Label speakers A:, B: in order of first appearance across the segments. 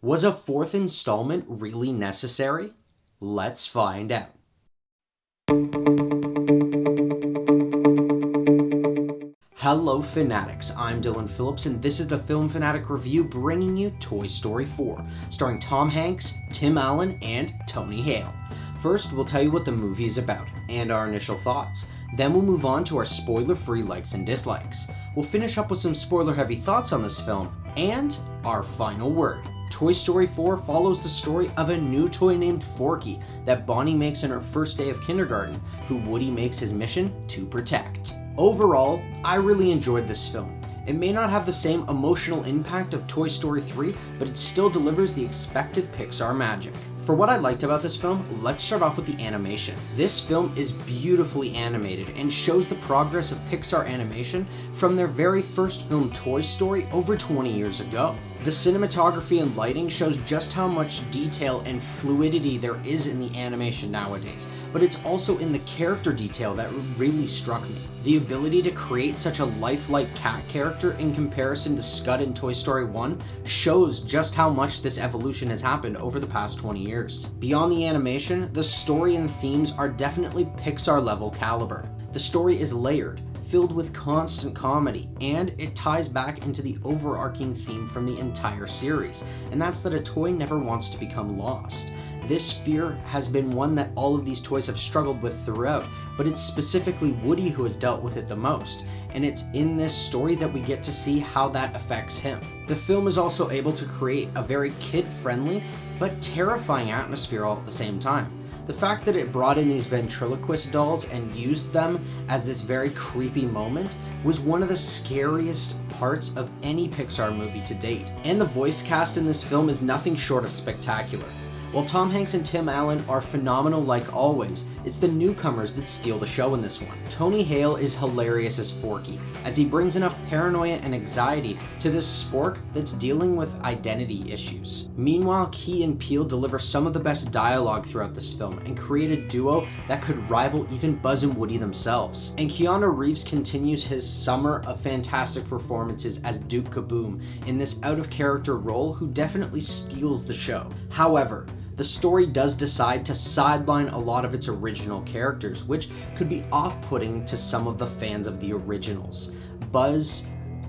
A: Was a fourth installment really necessary? Let's find out. Hello Fanatics, I'm Phillips and this is the Film Fanatic Review bringing you Toy Story 4, starring Tom Hanks, Tim Allen, and Tony Hale. First, we'll tell you what the movie is about and our initial thoughts. Then we'll move on to our spoiler-free likes and dislikes. We'll finish up with some spoiler-heavy thoughts on this film and our final word. Toy Story 4 follows the story of a new toy named Forky that Bonnie makes on her first day of kindergarten, who Woody makes his mission to protect. Overall, I really enjoyed this film. It may not have the same emotional impact of Toy Story 3, but it still delivers the expected Pixar magic. For what I liked about this film, let's start off with the animation. This film is beautifully animated and shows the progress of Pixar animation from their very first film Toy Story over 20 years ago. The cinematography and lighting shows just how much detail and fluidity there is in the animation nowadays, but it's also in the character detail that really struck me. The ability to create such a lifelike cat character in comparison to Scud in Toy Story 1 shows just how much this evolution has happened over the past 20 years. Beyond the animation, the story and themes are definitely Pixar level caliber. The story is layered, filled with constant comedy, and it ties back into the overarching theme from the entire series, and that's that a toy never wants to become lost. This fear has been one that all of these toys have struggled with throughout, but it's specifically Woody who has dealt with it the most, and it's in this story that we get to see how that affects him. The film is also able to create a very kid-friendly but terrifying atmosphere all at the same time. The fact that it brought in these ventriloquist dolls and used them as this very creepy moment was one of the scariest parts of any Pixar movie to date. And the voice cast in this film is nothing short of spectacular. While Tom Hanks and Tim Allen are phenomenal like always, it's the newcomers that steal the show in this one. Tony Hale is hilarious as Forky, as he brings enough paranoia and anxiety to this spork that's dealing with identity issues. Meanwhile, Key and Peele deliver some of the best dialogue throughout this film and create a duo that could rival even Buzz and Woody themselves. And Keanu Reeves continues his summer of fantastic performances as Duke Kaboom in this out-of-character role who definitely steals the show. However, the story does decide to sideline a lot of its original characters, which could be off-putting to some of the fans of the originals. Buzz,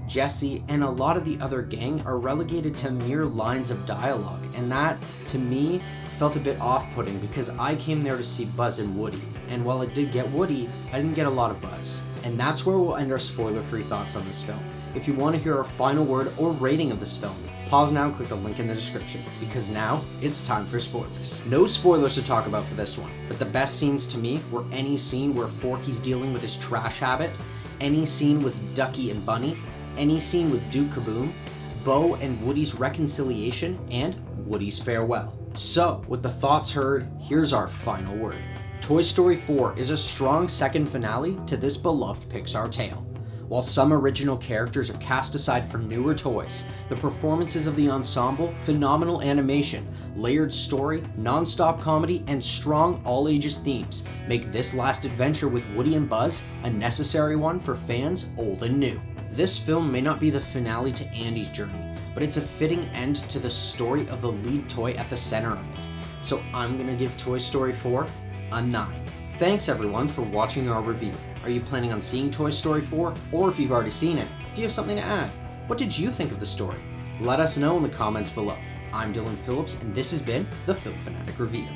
A: Jesse, and a lot of the other gang are relegated to mere lines of dialogue, and that, to me, felt a bit off-putting because I came there to see Buzz and Woody, and while I did get Woody, I didn't get a lot of Buzz. And that's where we'll end our spoiler-free thoughts on this film. If you want to hear our final word or rating of this film, pause now and click the link in the description, because now it's time for spoilers. No spoilers to talk about for this one, but the best scenes to me were any scene where Forky's dealing with his trash habit, any scene with Ducky and Bunny, any scene with Duke Kaboom, Bo and Woody's reconciliation, and Woody's farewell. So, with the thoughts heard, here's our final word. Toy Story 4 is a strong second finale to this beloved Pixar tale. While some original characters are cast aside for newer toys, the performances of the ensemble, phenomenal animation, layered story, non-stop comedy, and strong all-ages themes make this last adventure with Woody and Buzz a necessary one for fans old and new. This film may not be the finale to Andy's journey, but it's a fitting end to the story of the lead toy at the center of it. So I'm gonna give Toy Story 4 a 9. Thanks everyone for watching our review. Are you planning on seeing Toy Story 4? Or if you've already seen it, do you have something to add? What did you think of the story? Let us know in the comments below. I'm Phillips and this has been the Film Fanatic Review.